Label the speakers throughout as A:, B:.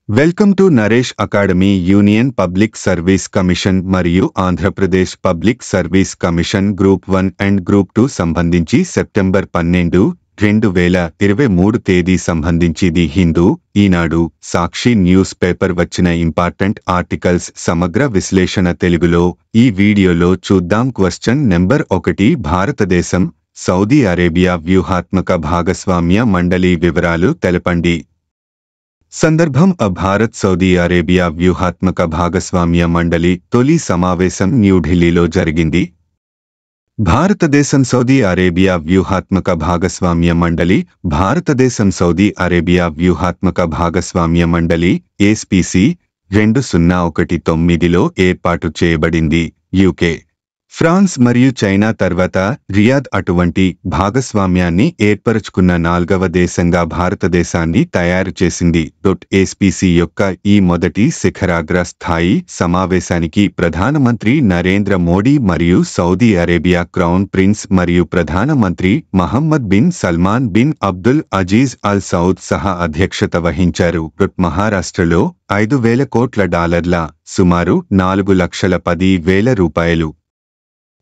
A: Welcome to Naresh Academy. Union Public Service Commission మరియు Andhra Pradesh Public Service Commission group 1 and group 2 సంబంధించి September 12, 2023 తేదీ సంబంధించి the Hindu, Eenadu, Sakshi news paper వచ్చిన important articles సమగ్ర విశ్లేషణ తెలుగులో ఈ వీడియోలో చూద్దాం. క్వశ్చన్ నెంబర్ 1, భారతదేశం సౌదీ అరేబియా వ్యూహాత్మక భాగస్వామ్య మండలి వివరాలు తెలపండి. సందర్భం భారత్ సౌదీ అరేబియా వ్యూహాత్మక భాగస్వామ్య మండలి తొలి సమావేశం న్యూఢిల్లీలో జరిగింది. భారతదేశం సౌదీ అరేబియా వ్యూహాత్మక భాగస్వామ్య మండలి భారతదేశం సౌదీ అరేబియా వ్యూహాత్మక భాగస్వామ్య మండలి ఏస్పీసీ 2019లో ఏర్పాటు చేయబడింది. యూకే, ఫ్రాన్స్ మరియు చైనా తర్వాత రియాద్ అటువంటి భాగస్వామ్యాన్ని ఏర్పరచుకున్న 4వ దేశంగా భారతదేశాన్ని తయారు చేసింది. ఏస్పీసీ యొక్క ఈ మొదటి శిఖరాగ్ర స్థాయి సమావేశానికి ప్రధానమంత్రి నరేంద్ర మోడీ మరియు సౌదీ అరేబియా క్రౌన్ ప్రిన్స్ మరియు ప్రధానమంత్రి Mohammed bin Salman bin Abdul Aziz Al Saud సహా అధ్యక్షత వహించారు. మహారాష్ట్రలో $5,000 కోట్ల సుమారు 4,10,000 రూపాయలు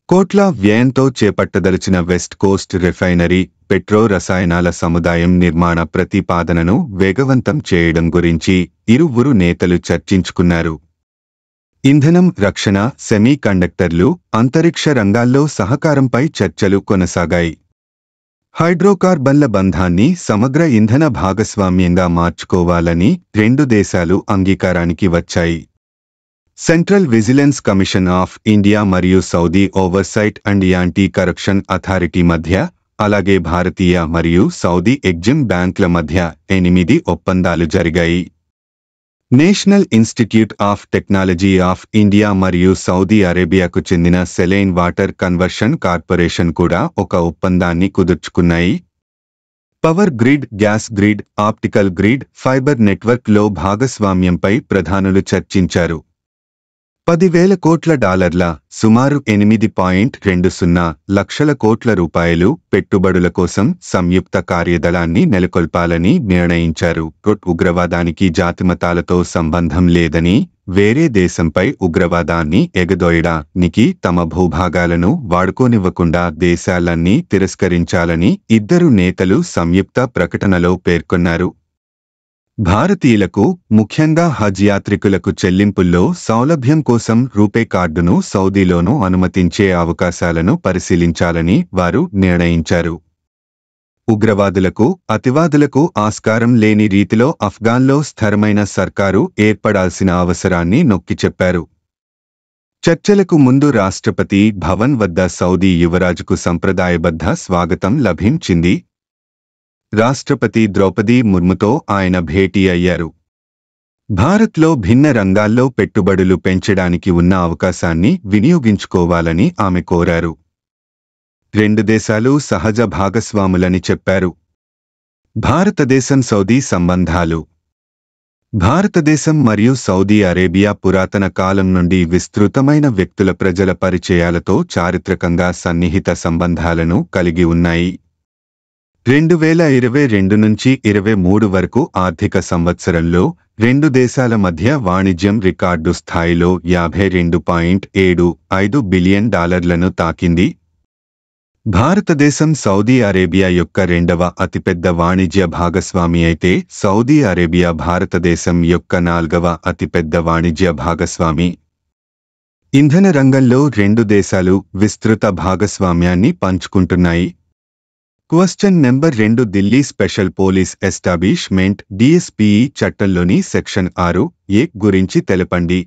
A: కోట్ల వ్యయంతో చేపట్టదలిచిన వెస్ట్ కోస్ట్ రిఫైనరీ పెట్రో రసాయనాల సముదాయం నిర్మాణ ప్రతిపాదనను వేగవంతం చేయడం గురించి ఇరువురు నేతలు చర్చించుకున్నారు. ఇంధనం, రక్షణ, సెమీ కండక్టర్లు, అంతరిక్ష రంగాల్లో సహకారంపై చర్చలు కొనసాగాయి. హైడ్రోకార్బన్ల బంధాన్ని సమగ్ర ఇంధన భాగస్వామ్యంగా మార్చుకోవాలని రెండు దేశాలు అంగీకారానికి వచ్చాయి. Central Vigilance Commission of India మరియు Saudi Oversight and Anti Corruption Authority మధ్య, అలాగే భారతీయ మరియు సౌదీ ఎగ్జిమ్ బ్యాంక్ల మధ్య 8 ఒప్పందాలు జరిగాయి. National Institute of Technology of India మరియు సౌదీ అరేబియాకు చెందిన సెలైన్ వాటర్ కన్వర్షన్ కార్పొరేషన్ కూడా ఒక ఒప్పందాన్ని కుదుర్చుకున్నాయి. Power grid, gas grid, optical grid, fibre నెట్వర్క్లో భాగస్వామ్యంపై ప్రధానులు చర్చించారు. $10,000 కోట్ల సుమారు 8.20 లక్షల కోట్ల రూపాయలు పెట్టుబడుల కోసం సంయుక్త కార్యదళాన్ని నెలకొల్పాలని నిర్ణయించారు. ఉగ్రవాదానికి జాతిమతాలతో సంబంధం లేదని, వేరే దేశంపై ఉగ్రవాదాన్ని ఎగదోయడానికి తమ భూభాగాలను వాడుకోనివ్వకుండా దేశాలన్నీ తిరస్కరించాలని ఇద్దరు నేతలు సంయుక్త ప్రకటనలో పేర్కొన్నారు. భారతీయులకు, ముఖ్యంగా హజ్ యాత్రికులకు చెల్లింపుల్లో సౌలభ్యం కోసం రూపే కార్డును సౌదీలోనూ అనుమతించే అవకాశాలను పరిశీలించాలని వారు నిర్ణయించారు. ఉగ్రవాదులకు, అతివాదులకు ఆస్కారం లేని రీతిలో అఫ్ఘాన్లో స్థిరమైన సర్కారు ఏర్పడాల్సిన అవసరాన్ని నొక్కి చెప్పారు. చర్చలకు ముందు రాష్ట్రపతి భవన్ వద్ద సౌదీ యువరాజుకు సంప్రదాయబద్ధ స్వాగతం లభించింది. రాష్ట్రపతి ద్రౌపది ముర్ముతో ఆయన భేటీ అయ్యారు. భారత్లో భిన్న రంగాల్లో పెట్టుబడులు పెంచడానికి ఉన్న అవకాశాన్ని వినియోగించుకోవాలని ఆమె కోరారు. రెండు దేశాలు సహజ భాగస్వాములని చెప్పారు. భారతదేశం సౌదీ సంబంధాలు. భారతదేశం మరియు సౌదీ అరేబియా పురాతన కాలం నుండి విస్తృతమైన వ్యక్తుల ప్రజల పరిచయాలతో చారిత్రకంగా సన్నిహిత సంబంధాలను కలిగి ఉన్నాయి. 2022 నుంచి 23 వరకు ఆర్థిక సంవత్సరంలో రెండు దేశాల మధ్య వాణిజ్యం రికార్డు స్థాయిలో $52.75 బిలియన్ తాకింది. భారతదేశం సౌదీ అరేబియా యొక్క రెండవ అతిపెద్ద వాణిజ్య భాగస్వామి అయితే సౌదీ అరేబియా భారతదేశం యొక్క 4వ అతిపెద్ద వాణిజ్య భాగస్వామి. ఇంధన రంగంలో రెండు దేశాలు విస్తృత భాగస్వామ్యాన్ని పంచుకుంటున్నాయి. Question number 2, Delhi Special Police Establishment DSPE చట్టంలోని సెక్షన్ 6(a) గురించి తెలపండి.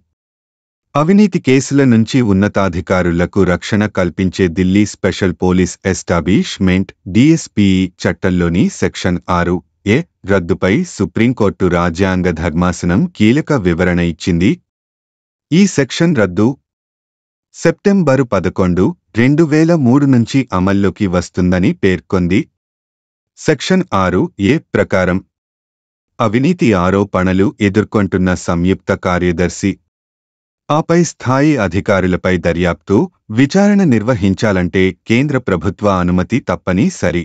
A: అవినీతి కేసుల నుంచి ఉన్నతాధికారులకు రక్షణ కల్పించే Delhi Special Police Establishment DSPE చట్టంలోని సెక్షన్ 6(a) రద్దుపై సుప్రీంకోర్టు రాజ్యాంగ ధర్మాసనం కీలక వివరణ ఇచ్చింది. ఈ సెక్షన్ రద్దు సెప్టెంబరు 11, 2003 నుంచి అమల్లోకి వస్తుందని పేర్కొంది. సెక్షన్ 6(a) ప్రకారం అవినీతి ఆరోపణలు ఎదుర్కొంటున్న సంయుక్త కార్యదర్శి ఆపై స్థాయి అధికారులపై దర్యాప్తు, విచారణ నిర్వహించాలంటే కేంద్ర ప్రభుత్వ అనుమతి తప్పని సరి.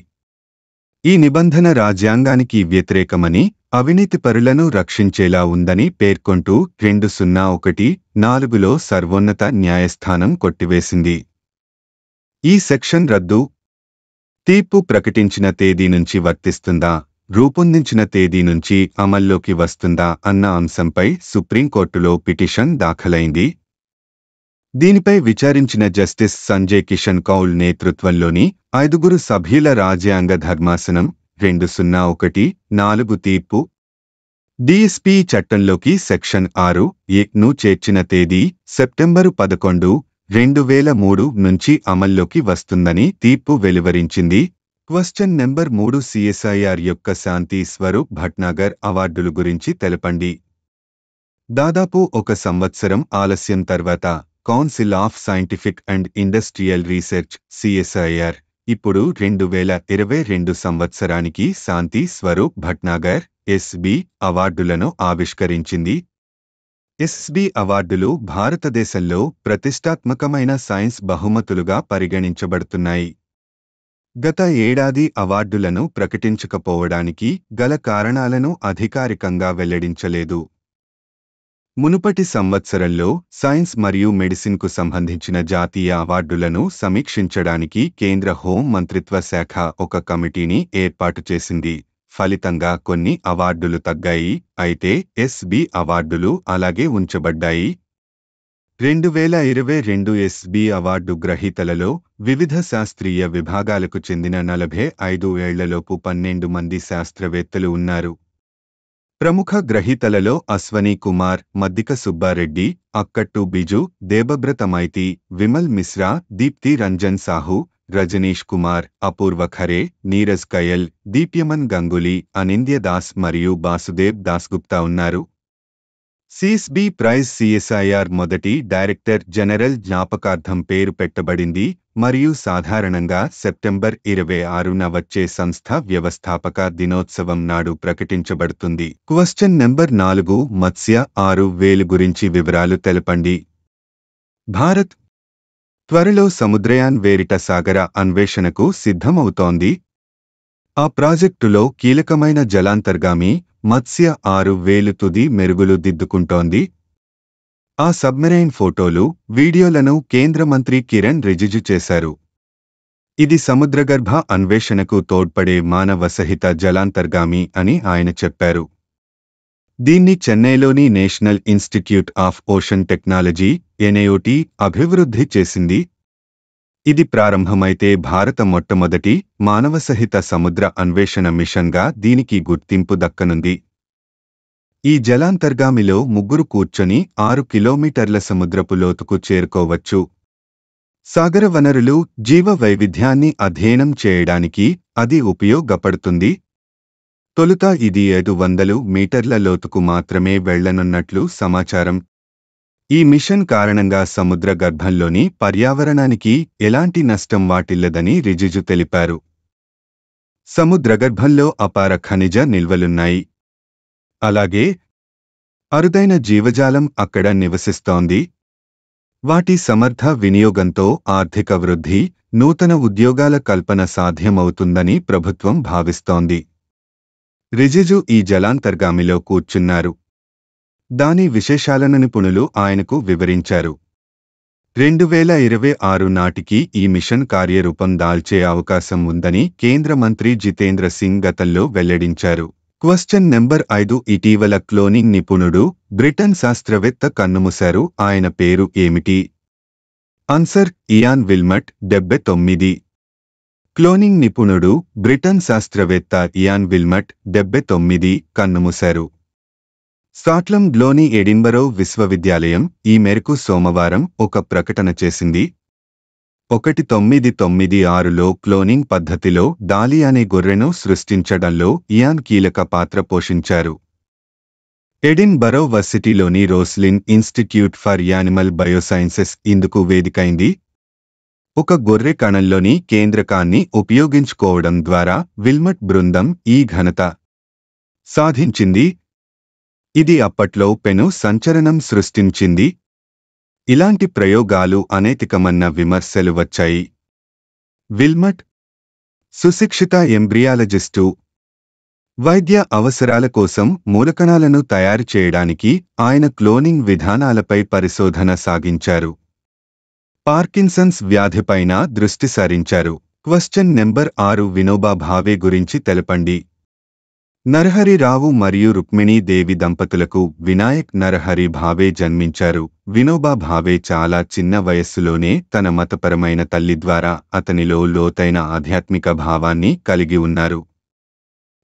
A: ఈ నిబంధన రాజ్యాంగానికి వ్యతిరేకమని, అవినీతిపరులను రక్షించేలా ఉందని పేర్కొంటూ 2014లో సర్వోన్నత న్యాయస్థానం కొట్టివేసింది. ఈ సెక్షన్ రద్దు తీర్పు ప్రకటించిన తేదీ నుంచి వర్తిస్తుందా, రూపొందించిన తేదీ నుంచి అమల్లోకి వస్తుందా అన్న అంశంపై సుప్రీంకోర్టులో పిటిషన్ దాఖలైంది. దీనిపై విచారించిన జస్టిస్ సంజయ్ కిషన్ కౌల్ నేతృత్వంలోని 5 సభ్యుల రాజ్యాంగ ధర్మాసనం 2014 తీర్పు డిఎస్పీ చట్టంలోకి సెక్షన్ 6(a)ను చేర్చిన తేదీ సెప్టెంబరు 11, 2003 నుంచి అమల్లోకి వస్తుందని తీర్పు వెలువరించింది. క్వశ్చన్ నెంబర్ 3 సిఎస్ఐఆర్ యొక్క శాంతి స్వరూప్ భట్నాగర్ అవార్డులు గురించి తెలపండి. దాదాపు 1 సంవత్సరం ఆలస్యం తర్వాత council of scientific and industrial research CSIR ఇప్పుడు 2022 సంవత్సరానికి శాంతి స్వరూప్ భట్నాగర్ ఎస్బి అవార్డులను ఆవిష్కరించింది. ఎస్బి అవార్డులు భారతదేశంలో ప్రతిష్టాత్మకమైన సైన్స్ బహుమతులుగా పరిగణించబడుతున్నాయి. గత ఏడాది అవార్డులను ప్రకటించకపోవడానికి గల కారణాలను అధికారికంగా వెల్లడించలేదు. మునుపటి సంవత్సరంలో సైన్స్ మరియు మెడిసిన్కు సంబంధించిన జాతీయ అవార్డులను సమీక్షించడానికి కేంద్ర హోం మంత్రిత్వ శాఖ ఒక కమిటీని ఏర్పాటు చేసింది. ఫలితంగా కొన్ని అవార్డులు తగ్గాయి, అయితే ఎస్బి అవార్డులు అలాగే ఉంచబడ్డాయి. 2022 ఎస్బి అవార్డు గ్రహీతలలో వివిధ శాస్త్రీయ విభాగాలకు చెందిన 45 ఏళ్లలోపు 12 మంది శాస్త్రవేత్తలు ఉన్నారు. ప్రముఖ గ్రహీతలలో అశ్వనీ కుమార్, మద్దిక సుబ్బారెడ్డి, అక్కట్టు బిజు, దేబబ్రత మైతి, విమల్ మిశ్రా, దీప్తి రంజన్ సాహు, రజనీష్ కుమార్, అపూర్వ ఖరే, నీరజ్ కయల్, దీప్యమన్ గంగులీ, అనింద్య దాస్ మరియు బాసుదేవ్ దాస్గుప్తా ఉన్నారు. సిఎస్బి ప్రైజ్ సిఎస్ఐఆర్ మొదటి డైరెక్టర్ జనరల్ జ్ఞాపకార్థం పేరు పెట్టబడింది మరియు సాధారణంగా సెప్టెంబర్ 26న వచ్చే సంస్థ వ్యవస్థాపక దినోత్సవం నాడు ప్రకటించబడుతుంది. క్వశ్చన్ నెంబర్ 4 మత్స్య 6000 గురించి వివరాలు తెలపండి. భారత్ త్వరలో సముద్రయాన్ వేరిట సాగర అన్వేషణకు సిద్ధమవుతోంది. ఆ ప్రాజెక్టులో కీలకమైన జలాంతర్గామి మత్స్య 6000 తుది మెరుగులు దిద్దుకుంటోంది. ఆ సబ్మెరైన్ ఫోటోలు, వీడియోలను కేంద్ర మంత్రి కిరణ్ రిజిజు చేశారు. ఇది సముద్రగర్భ అన్వేషణకు తోడ్పడే మానవసహిత జలాంతర్గామి అని ఆయన చెప్పారు. దీన్ని చెన్నైలోని national Institute of ocean technology NIOT అభివృద్ధి చేసింది. ఇది ప్రారంభమైతే భారత మొట్టమొదటి మానవసహిత సముద్ర అన్వేషణ మిషన్గా దీనికి గుర్తింపు దక్కనుంది. ఈ జలాంతర్గామిలో 3 కూర్చొని 6 కిలోమీటర్ల సముద్రపు లోతుకు చేరుకోవచ్చు. సాగర వనరులు, జీవ వైవిధ్యాన్ని అధ్యయనం చేయడానికి అది ఉపయోగపడుతుంది. తొలుత ఇది 500 మీటర్ల లోతుకు మాత్రమే వెళ్లనున్నట్లు సమాచారం. ఈ మిషన్ కారణంగా సముద్ర గర్భంలోని పర్యావరణానికి ఎలాంటి నష్టం వాటిల్లదని రిజిజు తెలిపారు. సముద్రగర్భంలో అపార ఖనిజ నిల్వలున్నాయి. అలాగే అరుదైన జీవజాలం అక్కడ నివసిస్తోంది. వాటి సమర్థ వినియోగంతో ఆర్థిక వృద్ధి, నూతన ఉద్యోగాల కల్పన సాధ్యమవుతుందని ప్రభుత్వం భావిస్తోంది. రిజిజు ఈ జలాంతర్గామిలో కూర్చున్నారు. దాని విశేషాలను నిపుణులు ఆయనకు వివరించారు. 2026 నాటికి ఈ మిషన్ కార్యరూపం దాల్చే అవకాశం ఉందని కేంద్ర మంత్రి జితేంద్ర సింగ్ గతంలో వెల్లడించారు. క్వశ్చన్ నెంబర్ 5 ఇటీవల క్లోనింగ్ నిపుణుడు బ్రిటన్ శాస్త్రవేత్త కన్నుమూశారు. ఆయన పేరు ఏమిటి? Answer Ian Wilmut 79. క్లోనింగ్ నిపుణుడు బ్రిటన్ శాస్త్రవేత్త ఇయాన్ విల్మట్ 79 కన్నుమూశారు. స్కాట్లాండ్లోని ఎడిన్బరో విశ్వవిద్యాలయం ఈ మేరకు సోమవారం ఒక ప్రకటన చేసింది. 1996లో క్లోనింగ్ పద్ధతిలో డాలీ అనే గొర్రెను సృష్టించడంలో ఇయాన్ కీలక పాత్ర పోషించారు. ఎడిన్బరో వర్సిటీలోని Roslin Institute for Animal Biosciences ఇందుకు వేదికైంది. ఒక గొర్రె కణంలోని కేంద్రకాన్ని ఉపయోగించుకోవడం ద్వారా విల్మట్ బృందం ఈ ఘనత సాధించింది. ఇది అప్పట్లో పెను సంచలనం సృష్టించింది. ఇలాంటి ప్రయోగాలు అనైతికమన్న విమర్శలు వచ్చాయి. విల్మట్ సుశిక్షిత ఎంబ్రియాలజిస్టు. వైద్య అవసరాల కోసం మూలకణాలను తయారు చేయడానికి ఆయన క్లోనింగ్ విధానాలపై పరిశోధన సాగించారు. పార్కిన్సన్స్ వ్యాధిపైన దృష్టి సారించారు. క్వశ్చన్ నెంబర్ 6 వినోబా భావే గురించి తెలపండి. నరహరి రావు మరియు రుక్మిణీ దేవి దంపతులకు వినాయక్ నరహరి భావే జన్మించారు. వినోబా భావే చాలా చిన్న వయస్సులోనే తన మతపరమైన తల్లి ద్వారా అతనిలో లోతైన ఆధ్యాత్మిక భావాన్ని కలిగి ఉన్నారు.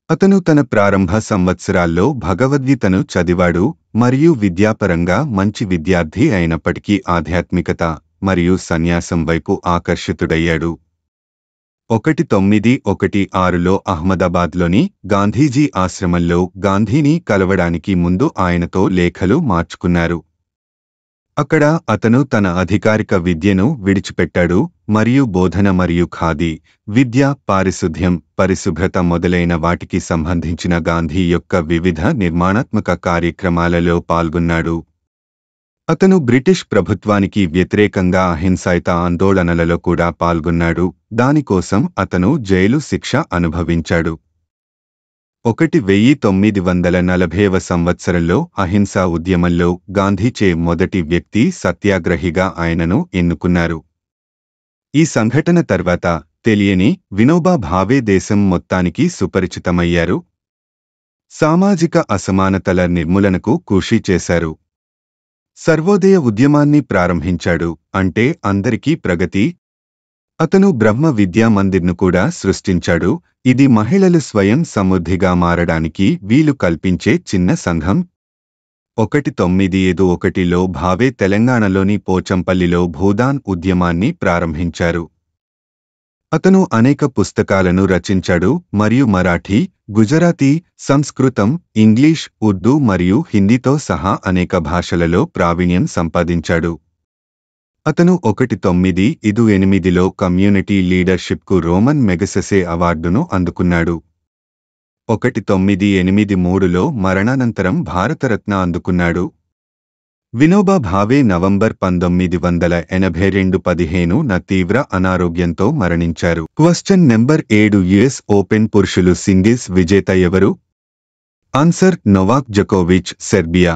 A: అతను తన ప్రారంభ సంవత్సరాల్లో భగవద్గీతను చదివాడు మరియు విద్యాపరంగా మంచి విద్యార్థి అయినప్పటికీ ఆధ్యాత్మికత మరియు సన్యాసం వైపు ఆకర్షితుడయ్యాడు. 1916లో అహ్మదాబాద్లోని గాంధీజీ ఆశ్రమంలో గాంధీని కలవడానికి ముందు ఆయనతో లేఖలు మార్చుకున్నారు. అక్కడ అతను తన అధికారిక విద్యను విడిచిపెట్టాడు మరియు బోధన మరియు ఖాదీ, విద్య, పారిశుద్ధ్యం, పరిశుభ్రత మొదలైన వాటికి సంబంధించిన గాంధీ యొక్క వివిధ నిర్మాణాత్మక కార్యక్రమాలలో పాల్గొన్నాడు. అతను బ్రిటిష్ ప్రభుత్వానికి వ్యతిరేకంగా అహింసాయుత ఆందోళనలలో కూడా పాల్గొన్నాడు. దానికోసం అతను జైలు శిక్ష అనుభవించాడు. 1940వ సంవత్సరంలో అహింసా ఉద్యమంలో గాంధీచే మొదటి వ్యక్తి సత్యాగ్రహిగా ఆయనను ఎన్నుకున్నారు. ఈ సంఘటన తర్వాత తెలియని వినోబా భావే దేశం మొత్తానికి సుపరిచితమయ్యారు. సామాజిక అసమానతల నిర్మూలనకు కృషి చేశారు. సర్వోదయ ఉద్యమాన్ని ప్రారంభించాడు, అంటే అందరికీ ప్రగతి. అతను బ్రహ్మ విద్యా మందిర్ను కూడా సృష్టించాడు. ఇది మహిళలు స్వయం సమృద్ధిగా మారడానికి వీలు కల్పించే చిన్న సంఘం. 1951లో భావే తెలంగాణలోని పోచంపల్లిలో భూదాన్ ఉద్యమాన్ని ప్రారంభించారు. అతను అనేక పుస్తకాలను రచించాడు మరియు మరాఠీ, గుజరాతీ, సంస్కృతం, ఇంగ్లీష్, ఉర్దూ మరియు హిందీతో సహా అనేక భాషలలో ప్రావీణ్యం సంపాదించాడు. అతను 1958లో కమ్యూనిటీ లీడర్షిప్కు రోమన్ మెగసెసే అవార్డును అందుకున్నాడు. 1983లో మరణానంతరం భారతరత్న అందుకున్నాడు. వినోబా భావే నవంబర్ 1982 15న తీవ్ర అనారోగ్యంతో మరణించారు. క్వశ్చన్ నెంబర్ 7 యుఎస్ ఓపెన్ పురుషులు సింగిల్స్ విజేత ఎవరు? ఆన్సర్ నోవాక్ జకోవిచ్, సెర్బియా.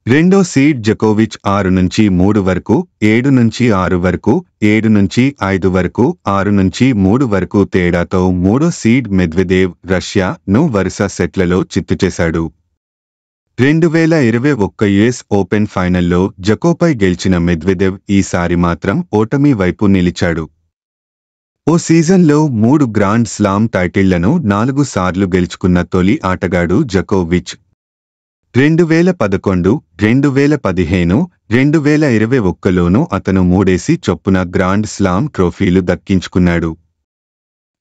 A: రెండో సీడ్ జకోవిచ్ 6 నుంచి 3 వరకు, 7 నుంచి 6 వరకు, 7 నుంచి 5 వరకు, 6 నుంచి 3 వరకు తేడాతో మూడో సీడ్ మెద్వెదేవ్, రష్యాను వరుస సెట్లలో చిత్తుచేశాడు. 2021 యుఎస్ ఓపెన్ ఫైనల్లో జకోపై గెలిచిన మెద్వెదేవ్ ఈసారి మాత్రం ఓటమి వైపు నిలిచాడు. ఓ సీజన్లో 3 గ్రాండ్ స్లామ్ టైటిళ్లను 4 సార్లు గెలుచుకున్న తొలి ఆటగాడు జకోవిచ్. 2011, 2015, 2021లోనూ అతను 3 చొప్పున గ్రాండ్ స్లామ్ ట్రోఫీలు దక్కించుకున్నాడు.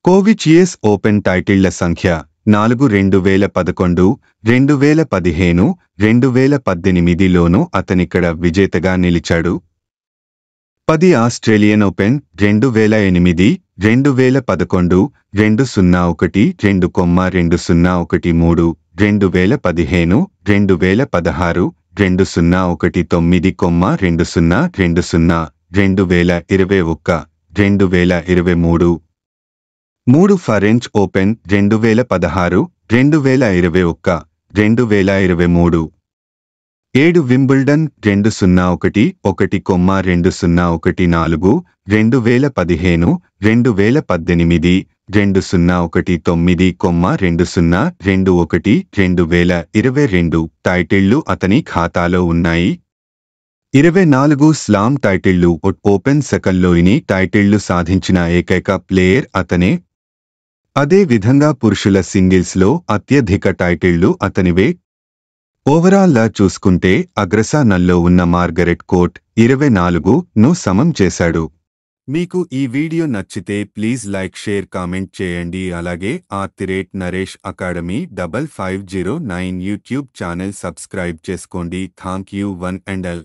A: కోవిచ్ యుఎస్ ఓపెన్ టైటిళ్ల సంఖ్య 4 2011, 2015, 2018లోనూ అతనిక్కడ విజేతగా నిలిచాడు. 10 ఆస్ట్రేలియన్ ఓపెన్ 2008, 2011, 2001, 2,2013, 2015, 2016, 2019, 2020, 2021, 2023. 3 ఫరెంచ్ ఓపెన్ 2016, 2021, 2023. 7 వింబుల్డన్ 2001, 1,2014, 2015, 2018, 2019,2021, 2022 టైటిళ్లు అతని ఖాతాలో ఉన్నాయి. 24 స్లామ్ టైటిళ్లు ఓపెన్ సెకన్లోని టైటిళ్లు సాధించిన ఏకైక ప్లేయర్ అతనే. అదే విధంగా పురుషుల సింగిల్స్లో అత్యధిక టైటిళ్లు అతనివే. ఓవరాల్గా చూసుకుంటే అగ్రస్థానంలో ఉన్న మార్గరెట్ కోర్ట్ 24ను సమం చేశాడు. మీకు ఈ వీడియో నచ్చితే ప్లీజ్ లైక్, షేర్, కామెంట్ చేయండి. అలాగే @Naresh Academy 5509 YouTube channel subscribe చేసుకోండి. Thank you one and all.